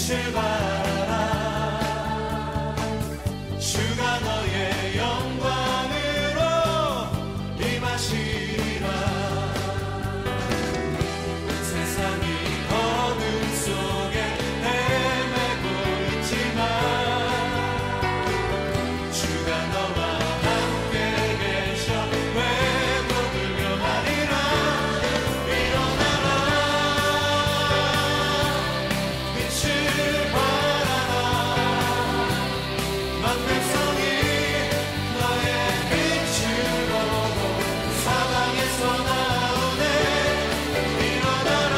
빛을 발하라. 주가 너의 영광으로 임하시리라. 세상이 어둠 속에 헤매고 있지만 주가 너와 함께 계셔 회복을 명하리라. 일어나라, 빛을 발하라. 만 백성이 너의 빛을 보고 사방에서 나오네. 일어나라,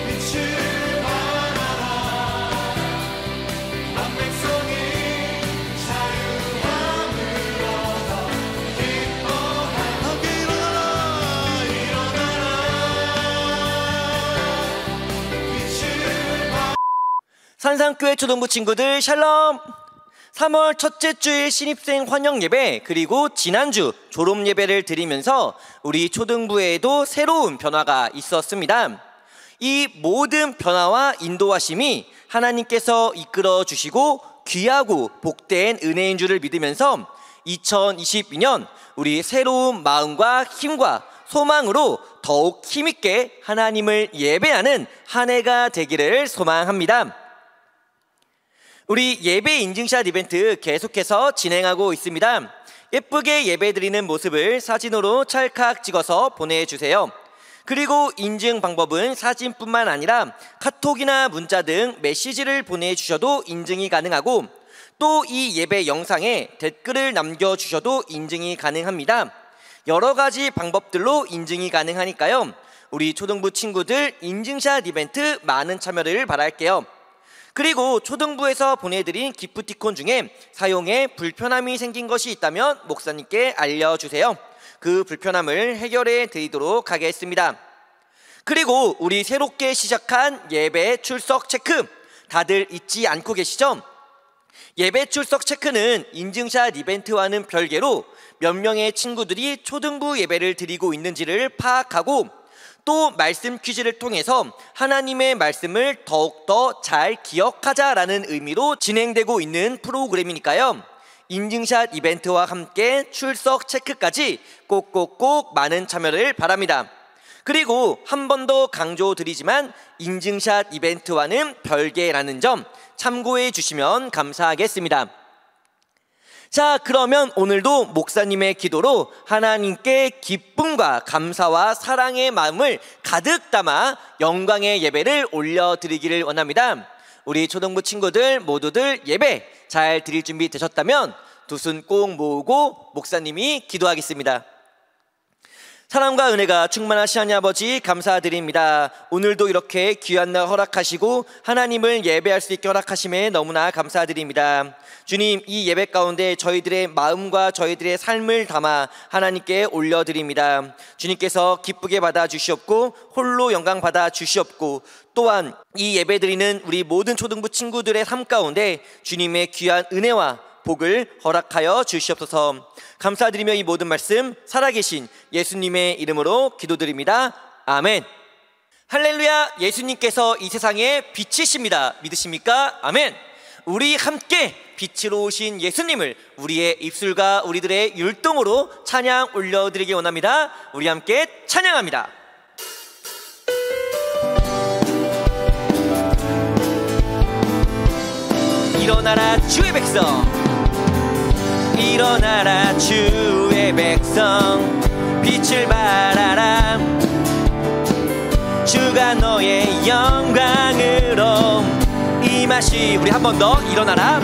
빛을 발하라. 만 백성이 자유함을 얻어 기뻐하라. 함께 일어나라, 빛을 발하라. 산상교회 초등부 친구들 샬롬! 3월 첫째 주일 신입생 환영 예배 그리고 지난주 졸업 예배를 드리면서 우리 초등부에도 새로운 변화가 있었습니다. 이 모든 변화와 인도하심이 하나님께서 이끌어 주시고 귀하고 복된 은혜인 줄을 믿으면서 2022년 우리 새로운 마음과 힘과 소망으로 더욱 힘있게 하나님을 예배하는 한 해가 되기를 소망합니다. 우리 예배 인증샷 이벤트 계속해서 진행하고 있습니다. 예쁘게 예배 드리는 모습을 사진으로 찰칵 찍어서 보내주세요. 그리고 인증 방법은 사진뿐만 아니라 카톡이나 문자 등 메시지를 보내주셔도 인증이 가능하고 또 이 예배 영상에 댓글을 남겨주셔도 인증이 가능합니다. 여러 가지 방법들로 인증이 가능하니까요. 우리 초등부 친구들 인증샷 이벤트 많은 참여를 바랄게요. 그리고 초등부에서 보내드린 기프티콘 중에 사용에 불편함이 생긴 것이 있다면 목사님께 알려주세요. 그 불편함을 해결해 드리도록 하겠습니다. 그리고 우리 새롭게 시작한 예배 출석 체크 다들 잊지 않고 계시죠? 예배 출석 체크는 인증샷 이벤트와는 별개로 몇 명의 친구들이 초등부 예배를 드리고 있는지를 파악하고 또 말씀 퀴즈를 통해서 하나님의 말씀을 더욱더 잘 기억하자라는 의미로 진행되고 있는 프로그램이니까요. 인증샷 이벤트와 함께 출석 체크까지 꼭꼭꼭 많은 참여를 바랍니다. 그리고 한 번 더 강조드리지만 인증샷 이벤트와는 별개라는 점 참고해 주시면 감사하겠습니다. 자, 그러면 오늘도 목사님의 기도로 하나님께 기쁨과 감사와 사랑의 마음을 가득 담아 영광의 예배를 올려드리기를 원합니다. 우리 초등부 친구들 모두들 예배 잘 드릴 준비 되셨다면 두 손 꼭 모으고 목사님이 기도하겠습니다. 사랑과 은혜가 충만하신 하나님 아버지 감사드립니다. 오늘도 이렇게 귀한 날 허락하시고 하나님을 예배할 수 있게 허락하심에 너무나 감사드립니다. 주님, 이 예배 가운데 저희들의 마음과 저희들의 삶을 담아 하나님께 올려드립니다. 주님께서 기쁘게 받아주시옵고 홀로 영광 받아주시옵고 또한 이 예배 드리는 우리 모든 초등부 친구들의 삶 가운데 주님의 귀한 은혜와 복을 허락하여 주시옵소서. 감사드리며 이 모든 말씀 살아계신 예수님의 이름으로 기도드립니다. 아멘. 할렐루야. 예수님께서 이 세상의 빛이십니다. 믿으십니까? 아멘. 우리 함께 빛으로 오신 예수님을 우리의 입술과 우리들의 율동으로 찬양 올려드리기 원합니다. 우리 함께 찬양합니다. 일어나라 주의 백성, 일어나라 주의 백성, 빛을 발하라. 주가 너의 영광으로 임하시. 우리 한 번 더 일어나라.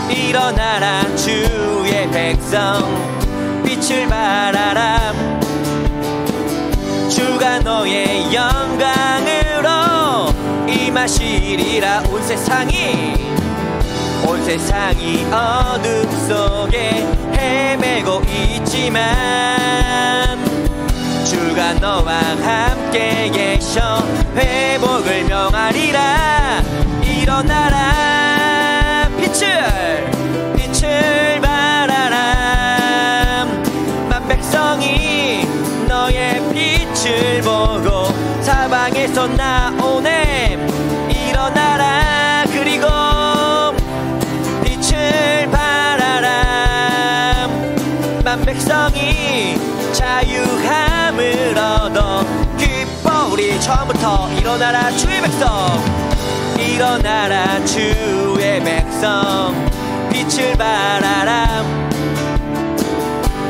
일어나라 주의 백성, 빛을 발하라. 주가 너의 영광으로 임하시리라. 온 세상이 어둠 속에 헤매고 있지만 주가 너와 함께 계셔 회복을 명하리라. 일어나라 빛을 발하라. 만 백성이 너의 빛을 보고 사방 사방에서 나오네. 일어나라 그리고 빛을 발하라. 만백성이 자유함을 얻어 기뻐. 우리 처음부터 일어나라 주의 백성. 일어나라 주의 백성. 빛을 발하라.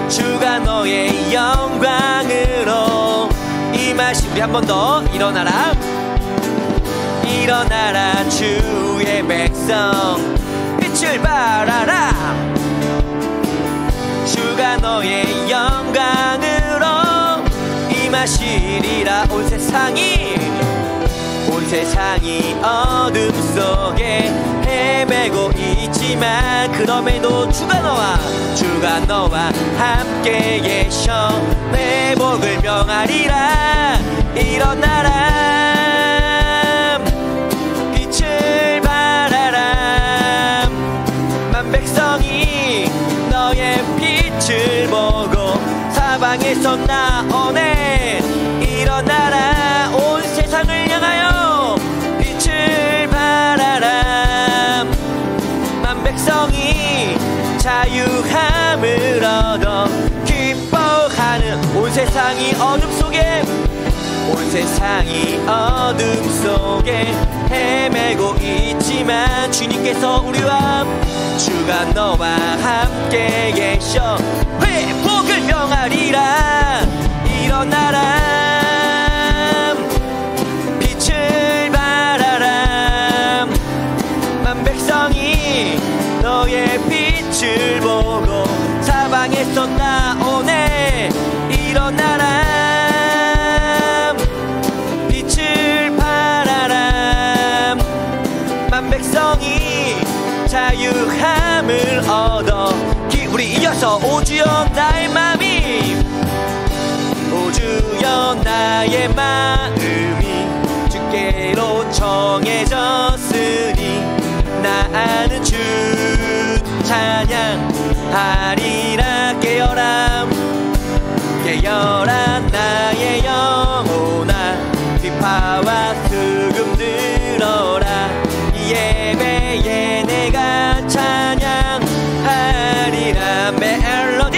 주가 너의 영광으로 임하시. 우리 한 번 더 일어나라. 일어나라 주의 백성. 빛을 발하라. 주가 너의 영광으로 임하시리라. 온 세상이 어둠 속에 헤매고 있지만 그럼에도 주가 너와 함께 계셔 회복을 명하리라. 일어나라 빛을 발하라. 만백성이 너의 빛을 보고 사방에서 나오네. 일어나라 온 세상을 향하여 빛을 발하라. 만백성이 자유함을 얻어 기뻐하는. 온 세상이 어둠 속에 헤매고 있지만 주님께서 주가 너와 함께 계셔 회복을 명하리라. 일어나라 빛을 발하라. 만백성이 너의 빛을 보고 사방에서 나오네. 일어나라 빛을 발하라. 만백성이 자유함을 얻어 우리 이어서 오주여 나의 맘이 오주여 나의 마음이 주께로 정해졌으니 나는 주 찬양하리라. 깨어라 나의 영혼아 비파와 수금 들어라. 이 예배에 내가 찬양하리라. 멜로디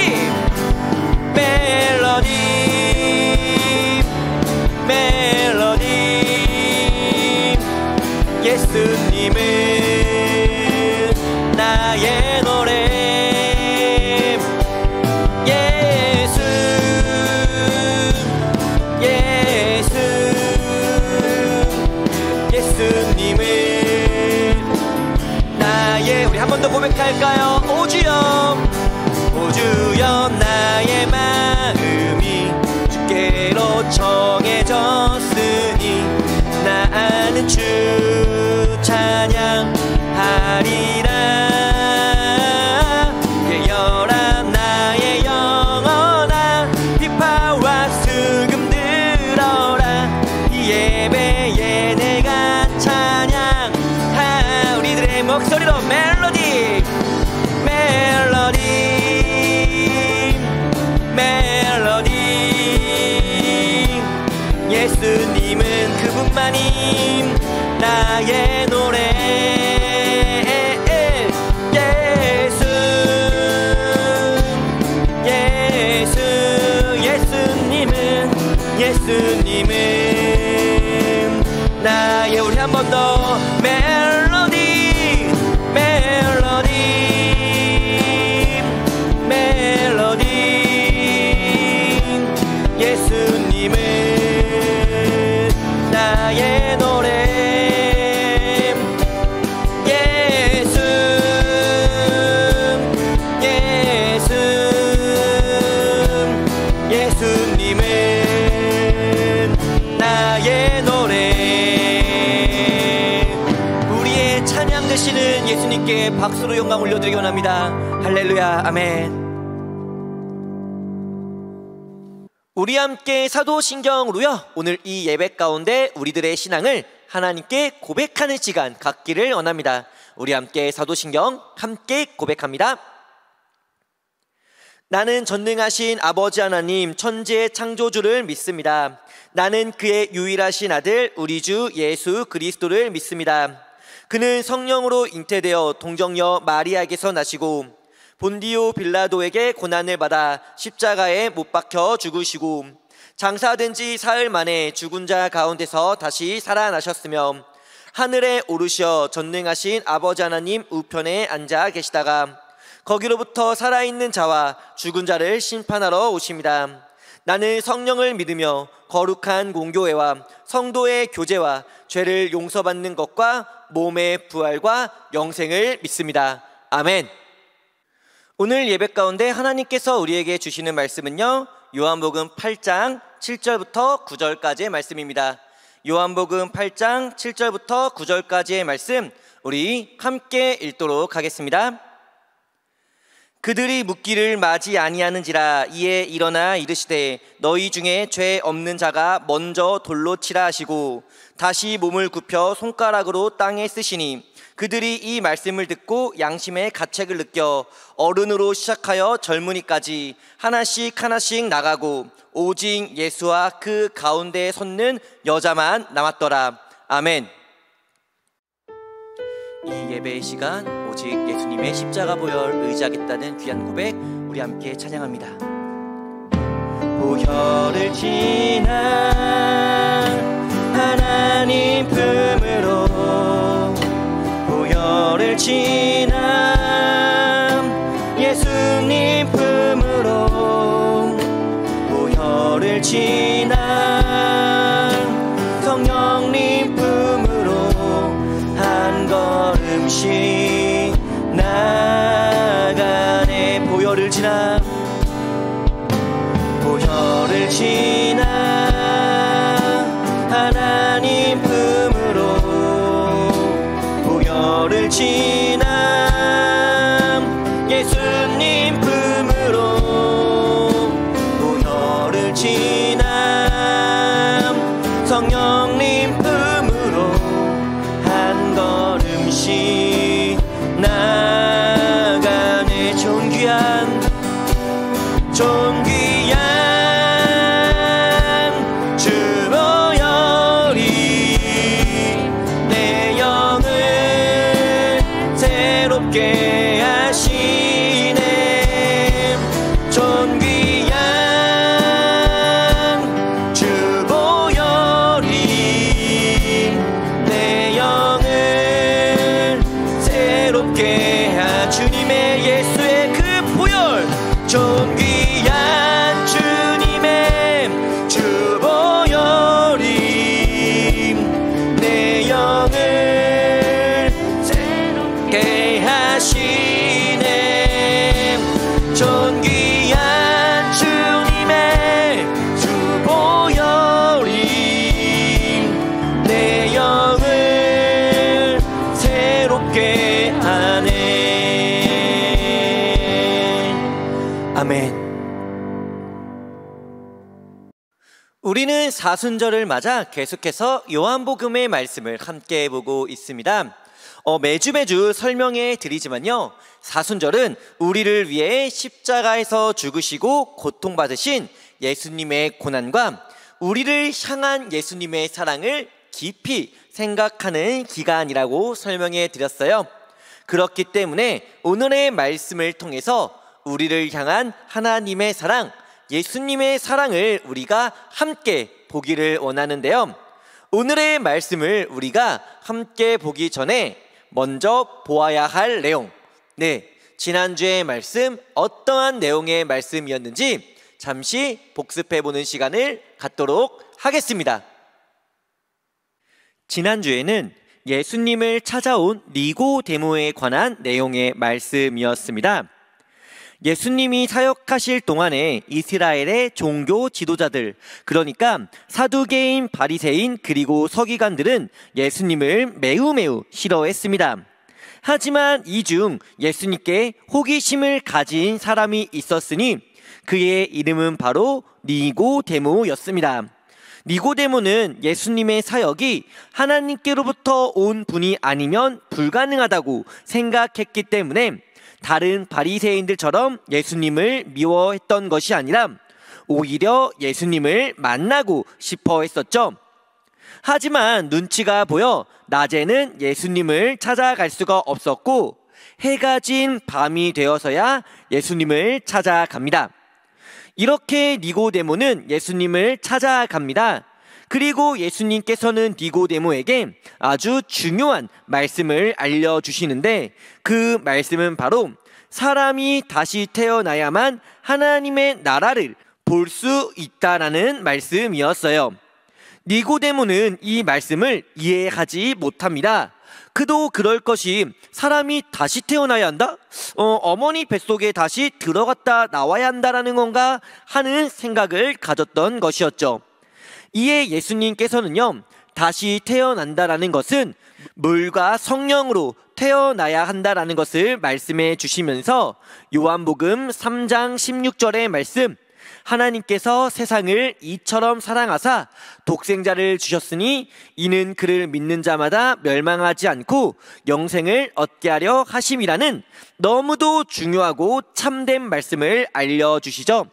예수님은 나의 노래. 예수님은 나의. 우리 한 번 더 고백할까요? 오주여 나의 마음이 주께로 정해졌으니 나는 주 찬양하리라. 깨어라 나의 영혼아 비파와 수금 들어라. 이 예배에 내가 찬양하. 우리들의 목소리로 멜로디 예수님은 그분만이 나의 노래. 예수님은 나의. 우리 한 번 더 멜로디 예수님은 나의 노래. 예수님은 나의 노래. 우리의 찬양 되시는 예수님께 박수로 영광 올려드리기 원합니다. 할렐루야 아멘. 우리 함께 사도신경으로요 오늘 이 예배 가운데 우리들의 신앙을 하나님께 고백하는 시간 갖기를 원합니다. 우리 함께 사도신경 함께 고백합니다. 나는 전능하신 아버지 하나님 천지의 창조주를 믿습니다. 나는 그의 유일하신 아들 우리 주 예수 그리스도를 믿습니다. 그는 성령으로 잉태되어 동정녀 마리아에게서 나시고 본디오 빌라도에게 고난을 받아 십자가에 못 박혀 죽으시고 장사된 지 사흘 만에 죽은 자 가운데서 다시 살아나셨으며 하늘에 오르셔 전능하신 아버지 하나님 우편에 앉아 계시다가 거기로부터 살아있는 자와 죽은 자를 심판하러 오십니다. 나는 성령을 믿으며 거룩한 공교회와 성도의 교제와 죄를 용서받는 것과 몸의 부활과 영생을 믿습니다. 아멘. 오늘 예배 가운데 하나님께서 우리에게 주시는 말씀은요, 요한복음 8장 7절부터 9절까지의 말씀입니다. 요한복음 8장 7절부터 9절까지의 말씀 우리 함께 읽도록 하겠습니다. 그들이 묻기를 마지 아니하는지라 이에 일어나 이르시되 너희 중에 죄 없는 자가 먼저 돌로 치라 하시고 다시 몸을 굽혀 손가락으로 땅에 쓰시니 그들이 이 말씀을 듣고 양심의 가책을 느껴 어른으로 시작하여 젊은이까지 하나씩 하나씩 나가고 오직 예수와 그 가운데에 섰는 여자만 남았더라. 아멘. 이 예배의 시간 오직 예수님의 십자가 보혈 의지하겠다는 귀한 고백 우리 함께 찬양합니다. 보혈을 지나 하나님 품으로 보혈을 지나 예수님 품으로 보혈을 지나 성령님 품으로 한 걸음씩 나가네. 보혈을 지나 보혈을 지나 하나님 품으로 보혈을 지나 예수님 품으로 보혈을 지나 성령님 품으로 한 걸음씩 나가네. 존귀한 주 보혈이 내 영을 새롭게 하시네. 존귀한 주 보혈이 내 영을 새롭게 주님의 예수의 그 보혈 존귀한 주님의 주 보혈이 내 영을 새롭게 하시네. 존귀한 주님의 주 보혈이 내 영을 새롭게 하네. 아멘. 우리는 사순절을 맞아 계속해서 요한복음의 말씀을 함께 보고 있습니다. 매주 설명해 드리지만요, 사순절은 우리를 위해 십자가에서 죽으시고 고통받으신 예수님의 고난과 우리를 향한 예수님의 사랑을 깊이 생각하는 기간이라고 설명해 드렸어요. 그렇기 때문에 오늘의 말씀을 통해서 우리를 향한 하나님의 사랑, 예수님의 사랑을 우리가 함께 보기를 원하는데요. 오늘의 말씀을 우리가 함께 보기 전에 먼저 보아야 할 내용, 지난주의 말씀 어떠한 내용의 말씀이었는지 잠시 복습해보는 시간을 갖도록 하겠습니다. 지난주에는 예수님을 찾아온 니고데모에 관한 내용의 말씀이었습니다. 예수님이 사역하실 동안에 이스라엘의 종교 지도자들, 그러니까 사두개인, 바리새인 그리고 서기관들은 예수님을 매우 싫어했습니다. 하지만 이 중 예수님께 호기심을 가진 사람이 있었으니 그의 이름은 바로 니고데모였습니다. 니고데모는 예수님의 사역이 하나님께로부터 온 분이 아니면 불가능하다고 생각했기 때문에 다른 바리새인들처럼 예수님을 미워했던 것이 아니라 오히려 예수님을 만나고 싶어 했었죠. 하지만 눈치가 보여 낮에는 예수님을 찾아갈 수가 없었고 해가 진 밤이 되어서야 예수님을 찾아갑니다. 이렇게 니고데모는 예수님을 찾아갑니다. 그리고 예수님께서는 니고데모에게 아주 중요한 말씀을 알려주시는데 그 말씀은 바로 사람이 다시 태어나야만 하나님의 나라를 볼 수 있다라는 말씀이었어요. 니고데모는 이 말씀을 이해하지 못합니다. 그도 그럴 것이 사람이 다시 태어나야 한다? 어머니 뱃속에 다시 들어갔다 나와야 한다라는 건가 하는 생각을 가졌던 것이었죠. 이에 예수님께서는요, 다시 태어난다라는 것은 물과 성령으로 태어나야 한다라는 것을 말씀해 주시면서 요한복음 3장 16절의 말씀, 하나님께서 세상을 이처럼 사랑하사 독생자를 주셨으니 이는 그를 믿는 자마다 멸망하지 않고 영생을 얻게 하려 하심이라는 너무도 중요하고 참된 말씀을 알려주시죠.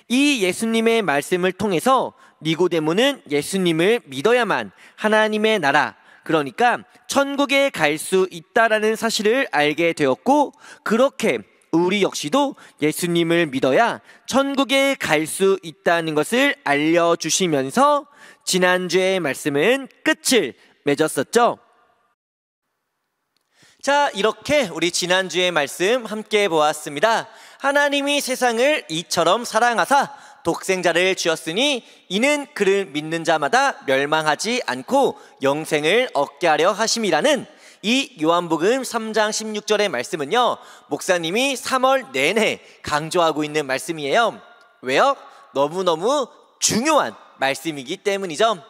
이 예수님의 말씀을 통해서 니고데모는 예수님을 믿어야만 하나님의 나라, 그러니까 천국에 갈 수 있다라는 사실을 알게 되었고, 그렇게 우리 역시도 예수님을 믿어야 천국에 갈 수 있다는 것을 알려주시면서 지난주의 말씀은 끝을 맺었었죠. 자, 이렇게 우리 지난주의 말씀 함께 보았습니다. 하나님이 세상을 이처럼 사랑하사 독생자를 주었으니 이는 그를 믿는 자마다 멸망하지 않고 영생을 얻게 하려 하심이라는 이 요한복음 3장 16절의 말씀은요, 목사님이 3월 내내 강조하고 있는 말씀이에요. 왜요? 너무너무 중요한 말씀이기 때문이죠.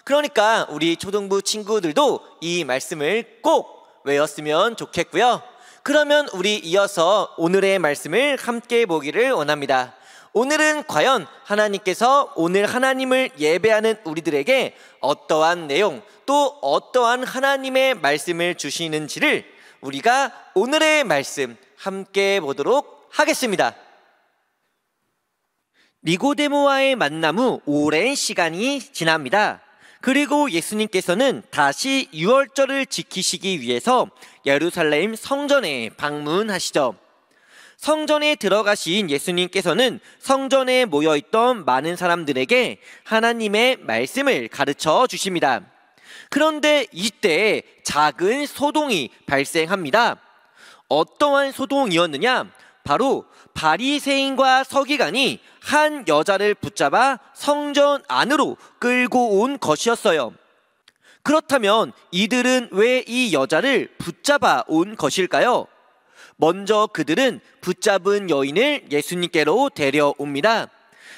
그러니까 우리 초등부 친구들도 이 말씀을 꼭 외웠으면 좋겠고요. 그러면 우리 이어서 오늘의 말씀을 함께 보기를 원합니다. 오늘은 과연 하나님께서 오늘 하나님을 예배하는 우리들에게 어떠한 내용, 또 어떠한 하나님의 말씀을 주시는지를 우리가 오늘의 말씀 함께 보도록 하겠습니다. 니고데모와의 만남 후 오랜 시간이 지납니다. 그리고 예수님께서는 다시 유월절을 지키시기 위해서 예루살렘 성전에 방문하시죠. 성전에 들어가신 예수님께서는 성전에 모여있던 많은 사람들에게 하나님의 말씀을 가르쳐 주십니다. 그런데 이때 작은 소동이 발생합니다. 어떠한 소동이었느냐? 바로 바리새인과 서기관이 한 여자를 붙잡아 성전 안으로 끌고 온 것이었어요. 그렇다면 이들은 왜 이 여자를 붙잡아 온 것일까요? 먼저 그들은 붙잡은 여인을 예수님께로 데려옵니다.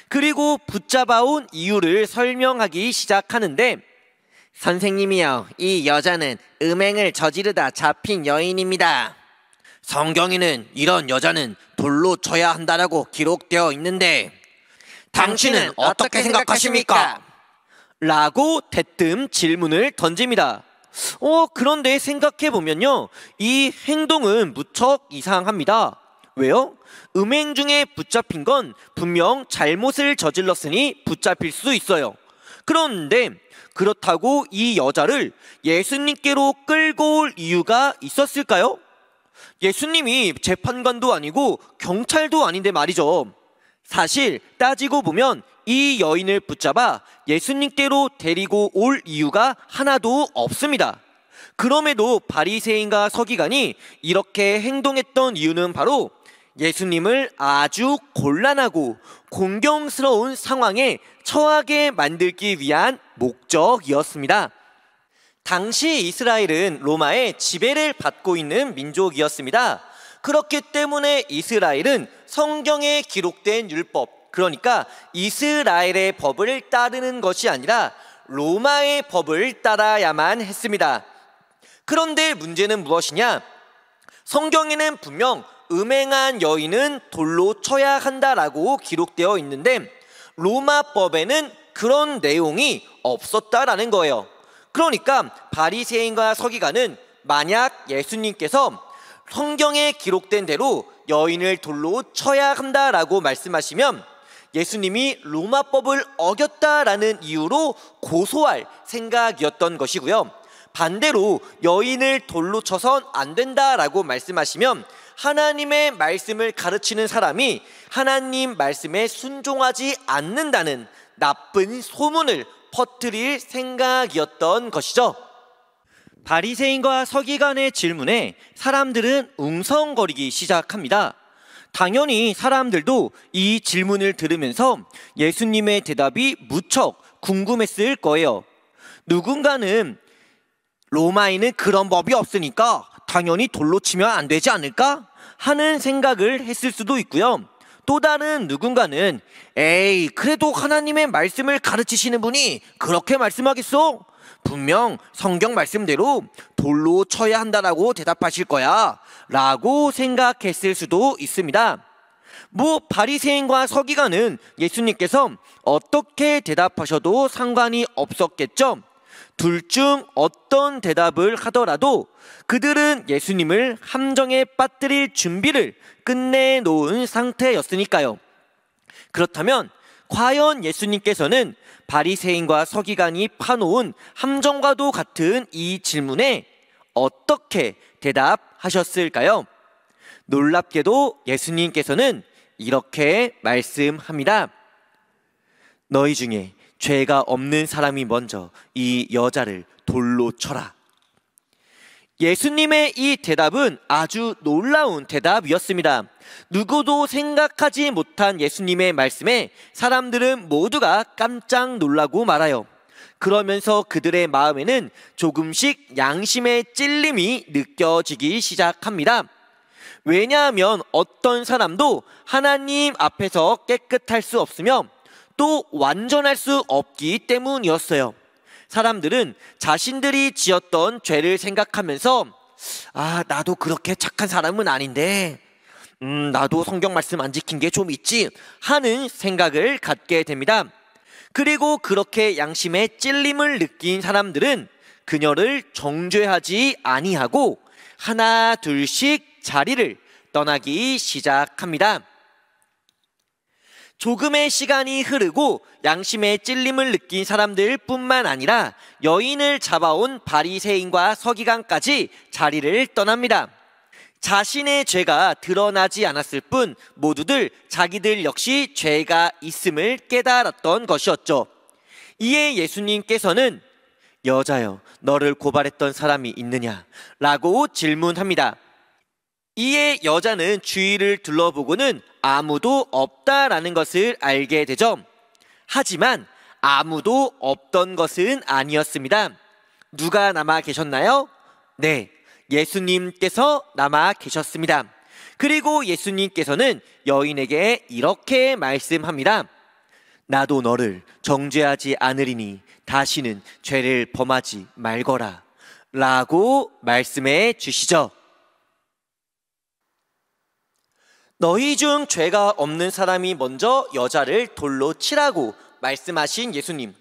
그리고 붙잡아온 이유를 설명하기 시작하는데, 선생님이여, 이 여자는 음행을 저지르다 잡힌 여인입니다. 성경에는 이런 여자는 돌로 쳐야 한다라고 기록되어 있는데 당신은 어떻게 생각하십니까? 라고 대뜸 질문을 던집니다. 그런데 생각해보면요, 이 행동은 무척 이상합니다. 왜요? 음행 중에 붙잡힌 건 분명 잘못을 저질렀으니 붙잡힐 수 있어요. 그런데 그렇다고 이 여자를 예수님께로 끌고 올 이유가 있었을까요? 예수님이 재판관도 아니고 경찰도 아닌데 말이죠. 사실 따지고 보면 이 여인을 붙잡아 예수님께로 데리고 올 이유가 하나도 없습니다. 그럼에도 바리새인과 서기관이 이렇게 행동했던 이유는 바로 예수님을 아주 곤란하고 공경스러운 상황에 처하게 만들기 위한 목적이었습니다. 당시 이스라엘은 로마의 지배를 받고 있는 민족이었습니다. 그렇기 때문에 이스라엘은 성경에 기록된 율법, 그러니까 이스라엘의 법을 따르는 것이 아니라 로마의 법을 따라야만 했습니다. 그런데 문제는 무엇이냐? 성경에는 분명 음행한 여인은 돌로 쳐야 한다라고 기록되어 있는데 로마법에는 그런 내용이 없었다라는 거예요. 그러니까 바리새인과 서기관은 만약 예수님께서 성경에 기록된 대로 여인을 돌로 쳐야 한다라고 말씀하시면 예수님이 로마법을 어겼다라는 이유로 고소할 생각이었던 것이고요. 반대로 여인을 돌로 쳐선 안 된다라고 말씀하시면 하나님의 말씀을 가르치는 사람이 하나님 말씀에 순종하지 않는다는 나쁜 소문을 퍼뜨릴 생각이었던 것이죠. 바리새인과 서기관의 질문에 사람들은 웅성거리기 시작합니다. 당연히 사람들도 이 질문을 들으면서 예수님의 대답이 무척 궁금했을 거예요. 누군가는 로마에는 그런 법이 없으니까 당연히 돌로 치면 안 되지 않을까 하는 생각을 했을 수도 있고요. 또 다른 누군가는 에이, 그래도 하나님의 말씀을 가르치시는 분이 그렇게 말씀하겠어? 분명 성경 말씀대로 돌로 쳐야 한다라고 대답하실 거야 라고 생각했을 수도 있습니다. 바리새인과 서기관은 예수님께서 어떻게 대답하셔도 상관이 없었겠죠. 둘 중 어떤 대답을 하더라도 그들은 예수님을 함정에 빠뜨릴 준비를 끝내놓은 상태였으니까요. 그렇다면 과연 예수님께서는 바리새인과 서기관이 파놓은 함정과도 같은 이 질문에 어떻게 대답하셨을까요? 놀랍게도 예수님께서는 이렇게 말씀합니다. 너희 중에 죄가 없는 사람이 먼저 이 여자를 돌로 쳐라. 예수님의 이 대답은 아주 놀라운 대답이었습니다. 누구도 생각하지 못한 예수님의 말씀에 사람들은 모두가 깜짝 놀라고 말아요. 그러면서 그들의 마음에는 조금씩 양심의 찔림이 느껴지기 시작합니다. 왜냐하면 어떤 사람도 하나님 앞에서 깨끗할 수 없으며 또 완전할 수 없기 때문이었어요. 사람들은 자신들이 지었던 죄를 생각하면서 나도 그렇게 착한 사람은 아닌데 나도 성경 말씀 안 지킨 게 좀 있지 하는 생각을 갖게 됩니다. 그리고 그렇게 양심의 찔림을 느낀 사람들은 그녀를 정죄하지 아니하고 하나 둘씩 자리를 떠나기 시작합니다. 조금의 시간이 흐르고 양심의 찔림을 느낀 사람들 뿐만 아니라 여인을 잡아온 바리새인과 서기관까지 자리를 떠납니다. 자신의 죄가 드러나지 않았을 뿐 모두들 자기들 역시 죄가 있음을 깨달았던 것이었죠. 이에 예수님께서는 여자여, 너를 고발했던 사람이 있느냐? 라고 질문합니다. 이에 여자는 주위를 둘러보고는 아무도 없다라는 것을 알게 되죠. 하지만 아무도 없던 것은 아니었습니다. 누가 남아 계셨나요? 네, 예수님께서 남아 계셨습니다. 그리고 예수님께서는 여인에게 이렇게 말씀합니다. 나도 너를 정죄하지 않으리니 다시는 죄를 범하지 말거라 라고 말씀해 주시죠. 너희 중 죄가 없는 사람이 먼저 여자를 돌로 치라고 말씀하신 예수님.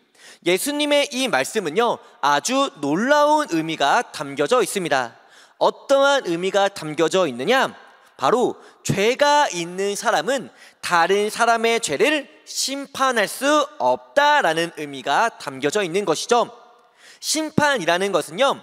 예수님의 이 말씀은요, 아주 놀라운 의미가 담겨져 있습니다. 어떠한 의미가 담겨져 있느냐? 바로 죄가 있는 사람은 다른 사람의 죄를 심판할 수 없다라는 의미가 담겨져 있는 것이죠. 심판이라는 것은요,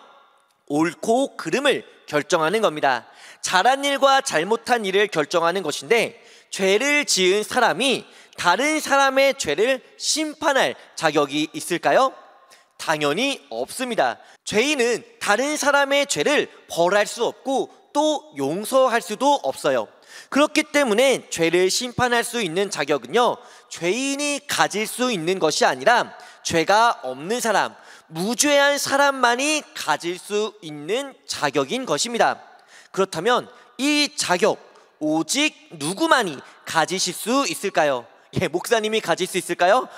옳고 그름을 결정하는 겁니다. 잘한 일과 잘못한 일을 결정하는 것인데, 죄를 지은 사람이 다른 사람의 죄를 심판할 자격이 있을까요? 당연히 없습니다. 죄인은 다른 사람의 죄를 벌할 수 없고 또 용서할 수도 없어요. 그렇기 때문에 죄를 심판할 수 있는 자격은요, 죄인이 가질 수 있는 것이 아니라 죄가 없는 사람, 무죄한 사람만이 가질 수 있는 자격인 것입니다. 그렇다면 이 자격 오직 누구만이 가지실 수 있을까요? 목사님이 가질 수 있을까요?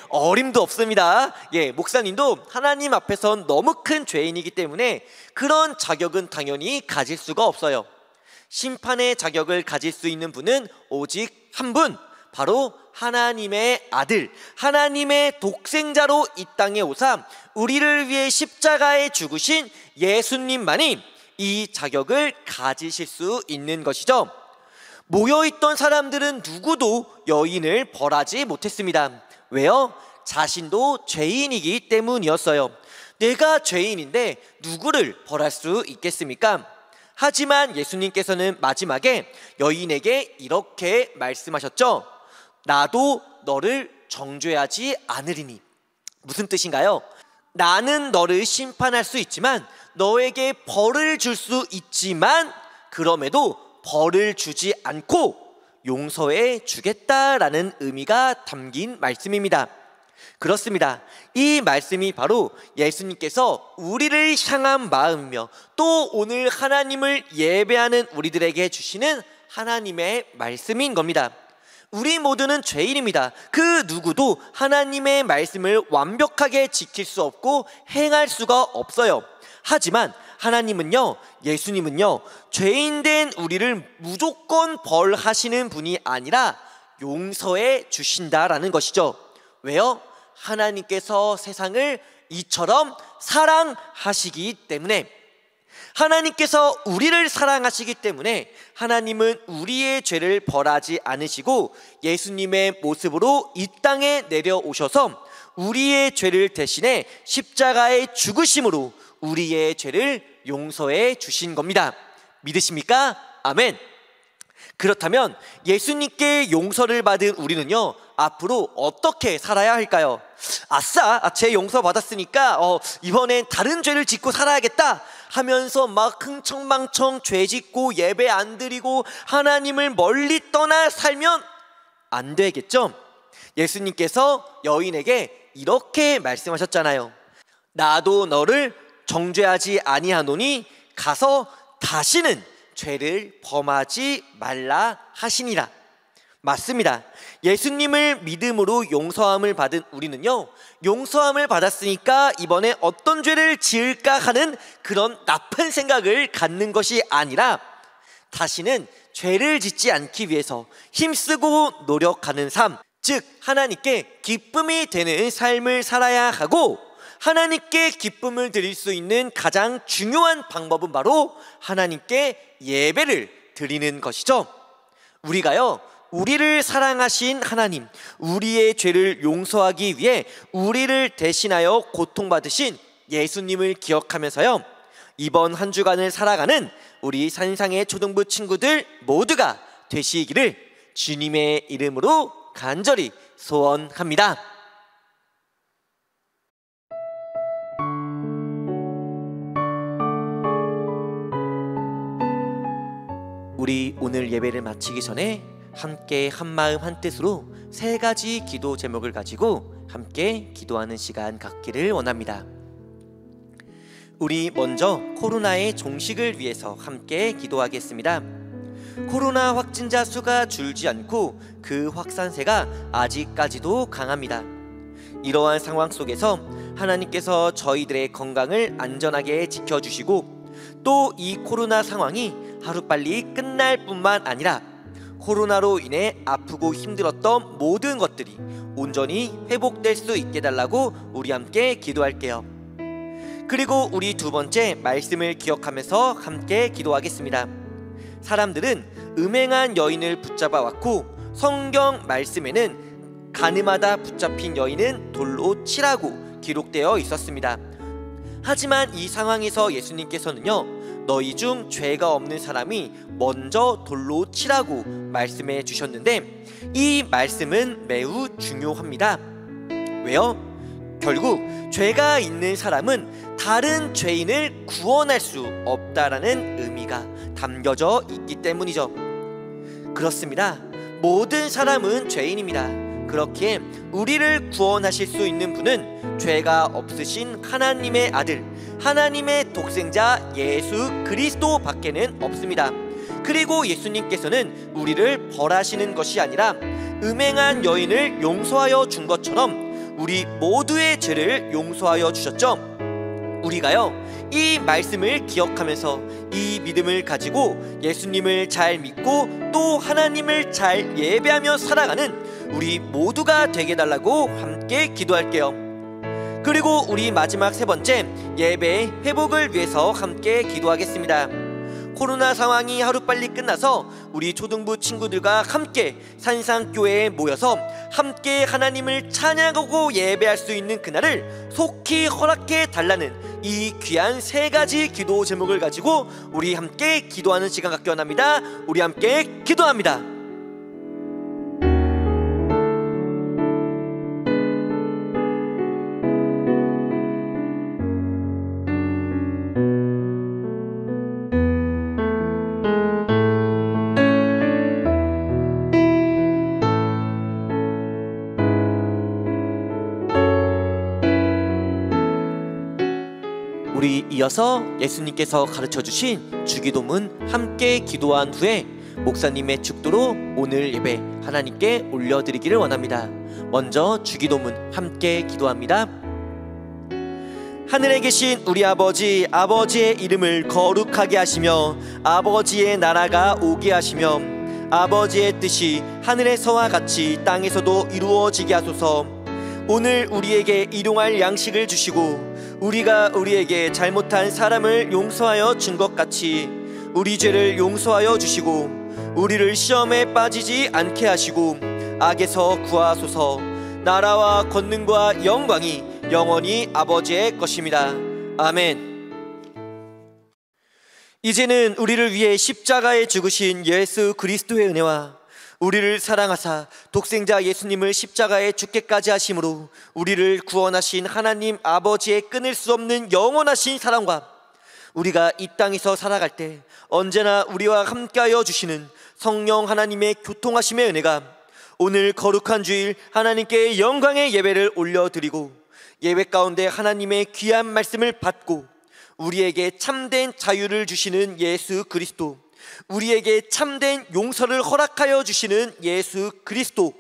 어림도 없습니다. 목사님도 하나님 앞에선 너무 큰 죄인이기 때문에 그런 자격은 당연히 가질 수가 없어요. 심판의 자격을 가질 수 있는 분은 오직 한 분, 바로 하나님의 아들, 하나님의 독생자로 이 땅에 오사 우리를 위해 십자가에 죽으신 예수님만이 이 자격을 가지실 수 있는 것이죠. 모여있던 사람들은 누구도 여인을 벌하지 못했습니다. 왜요? 자신도 죄인이기 때문이었어요. 내가 죄인인데 누구를 벌할 수 있겠습니까? 하지만 예수님께서는 마지막에 여인에게 이렇게 말씀하셨죠. 나도 너를 정죄하지 않으리니. 무슨 뜻인가요? 나는 너를 심판할 수 있지만, 너에게 벌을 줄 수 있지만, 그럼에도 벌을 주지 않고 용서해 주겠다라는 의미가 담긴 말씀입니다. 그렇습니다. 이 말씀이 바로 예수님께서 우리를 향한 마음이며 또 오늘 하나님을 예배하는 우리들에게 주시는 하나님의 말씀인 겁니다. 우리 모두는 죄인입니다. 그 누구도 하나님의 말씀을 완벽하게 지킬 수 없고 행할 수가 없어요. 하지만 하나님은요, 예수님은요, 죄인된 우리를 무조건 벌하시는 분이 아니라 용서해 주신다라는 것이죠. 왜요? 하나님께서 세상을 이처럼 사랑하시기 때문에, 하나님께서 우리를 사랑하시기 때문에 하나님은 우리의 죄를 벌하지 않으시고 예수님의 모습으로 이 땅에 내려오셔서 우리의 죄를 대신해 십자가에 죽으심으로 우리의 죄를 용서해 주신 겁니다. 믿으십니까? 아멘. 그렇다면 예수님께 용서를 받은 우리는요, 앞으로 어떻게 살아야 할까요? 아싸, 죄 용서 받았으니까 이번엔 다른 죄를 짓고 살아야겠다 하면서 막 흥청망청 죄 짓고 예배 안 드리고 하나님을 멀리 떠나 살면 안 되겠죠? 예수님께서 여인에게 이렇게 말씀하셨잖아요. 나도 너를 정죄하지 아니하노니 가서 다시는 죄를 범하지 말라 하시니라. 맞습니다. 예수님을 믿음으로 용서함을 받은 우리는요, 용서함을 받았으니까 이번에 어떤 죄를 지을까 하는 그런 나쁜 생각을 갖는 것이 아니라 다시는 죄를 짓지 않기 위해서 힘쓰고 노력하는 삶, 즉 하나님께 기쁨이 되는 삶을 살아야 하고, 하나님께 기쁨을 드릴 수 있는 가장 중요한 방법은 바로 하나님께 예배를 드리는 것이죠. 우리가요, 우리를 사랑하신 하나님, 우리의 죄를 용서하기 위해 우리를 대신하여 고통받으신 예수님을 기억하면서요, 이번 한 주간을 살아가는 우리 산상의 초등부 친구들 모두가 되시기를 주님의 이름으로 간절히 소원합니다. 우리 오늘 예배를 마치기 전에 함께 한마음 한뜻으로 세 가지 기도 제목을 가지고 함께 기도하는 시간 갖기를 원합니다. 우리 먼저 코로나의 종식을 위해서 함께 기도하겠습니다. 코로나 확진자 수가 줄지 않고 그 확산세가 아직까지도 강합니다. 이러한 상황 속에서 하나님께서 저희들의 건강을 안전하게 지켜주시고, 또 이 코로나 상황이 하루빨리 끝날 뿐만 아니라 코로나로 인해 아프고 힘들었던 모든 것들이 온전히 회복될 수 있게 달라고 우리 함께 기도할게요. 그리고 우리 두 번째 말씀을 기억하면서 함께 기도하겠습니다. 사람들은 음행한 여인을 붙잡아 왔고, 성경 말씀에는 가늠하다 붙잡힌 여인은 돌로 치라고 기록되어 있었습니다. 하지만 이 상황에서 예수님께서는요, 너희 중 죄가 없는 사람이 먼저 돌로 치라고 말씀해 주셨는데, 이 말씀은 매우 중요합니다. 왜요? 결국 죄가 있는 사람은 다른 죄인을 구원할 수 없다라는 의미가 담겨져 있기 때문이죠. 그렇습니다. 모든 사람은 죄인입니다. 그렇기에 우리를 구원하실 수 있는 분은 죄가 없으신 하나님의 아들, 하나님의 독생자 예수 그리스도 밖에는 없습니다. 그리고 예수님께서는 우리를 벌하시는 것이 아니라 음행한 여인을 용서하여 준 것처럼 우리 모두의 죄를 용서하여 주셨죠. 우리가요, 이 말씀을 기억하면서 이 믿음을 가지고 예수님을 잘 믿고 또 하나님을 잘 예배하며 살아가는 우리 모두가 되게 달라고 함께 기도할게요. 그리고 우리 마지막 세 번째, 예배의 회복을 위해서 함께 기도하겠습니다. 코로나 상황이 하루빨리 끝나서 우리 초등부 친구들과 함께 산상교회에 모여서 함께 하나님을 찬양하고 예배할 수 있는 그날을 속히 허락해 달라는 이 귀한 세 가지 기도 제목을 가지고 우리 함께 기도하는 시간 갖기 원합니다. 우리 함께 기도합니다. 우리 이어서 예수님께서 가르쳐주신 주기도문 함께 기도한 후에 목사님의 축도로 오늘 예배 하나님께 올려드리기를 원합니다. 먼저 주기도문 함께 기도합니다. 하늘에 계신 우리 아버지, 아버지의 이름을 거룩하게 하시며 아버지의 나라가 오게 하시며 아버지의 뜻이 하늘에서와 같이 땅에서도 이루어지게 하소서. 오늘 우리에게 일용할 양식을 주시고 우리가 우리에게 잘못한 사람을 용서하여 준 것 같이 우리 죄를 용서하여 주시고 우리를 시험에 빠지지 않게 하시고 악에서 구하소서. 나라와 권능과 영광이 영원히 아버지의 것입니다. 아멘. 이제는 우리를 위해 십자가에 죽으신 예수 그리스도의 은혜와 우리를 사랑하사 독생자 예수님을 십자가에 죽게까지 하심으로 우리를 구원하신 하나님 아버지의 끊을 수 없는 영원하신 사랑과 우리가 이 땅에서 살아갈 때 언제나 우리와 함께하여 주시는 성령 하나님의 교통하심의 은혜가 오늘 거룩한 주일 하나님께 영광의 예배를 올려드리고 예배 가운데 하나님의 귀한 말씀을 받고 우리에게 참된 자유를 주시는 예수 그리스도, 우리에게 참된 용서를 허락하여 주시는 예수 그리스도,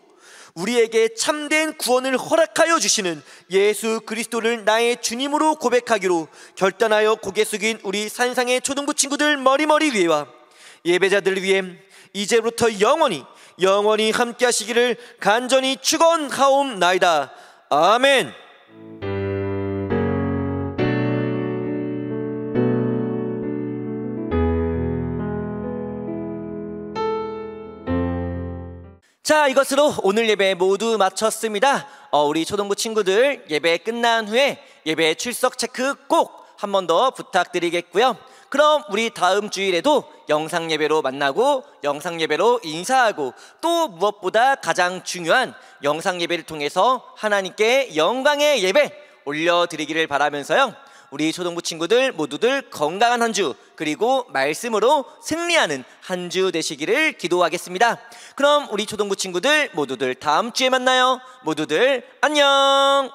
우리에게 참된 구원을 허락하여 주시는 예수 그리스도를 나의 주님으로 고백하기로 결단하여 고개 숙인 우리 산상의 초등부 친구들 머리머리 위에와 예배자들을 위해 이제부터 영원히 함께 하시기를 간절히 축원하옵나이다. 아멘. 자, 이것으로 오늘 예배 모두 마쳤습니다. 우리 초등부 친구들 예배 끝난 후에 예배 출석 체크 꼭 한 번 더 부탁드리겠고요. 그럼 우리 다음 주일에도 영상 예배로 만나고 영상 예배로 인사하고 또 무엇보다 가장 중요한 영상 예배를 통해서 하나님께 영광의 예배 올려드리기를 바라면서요, 우리 초등부 친구들 모두들 건강한 한 주 그리고 말씀으로 승리하는 한 주 되시기를 기도하겠습니다. 그럼 우리 초등부 친구들 모두들 다음 주에 만나요. 모두들 안녕.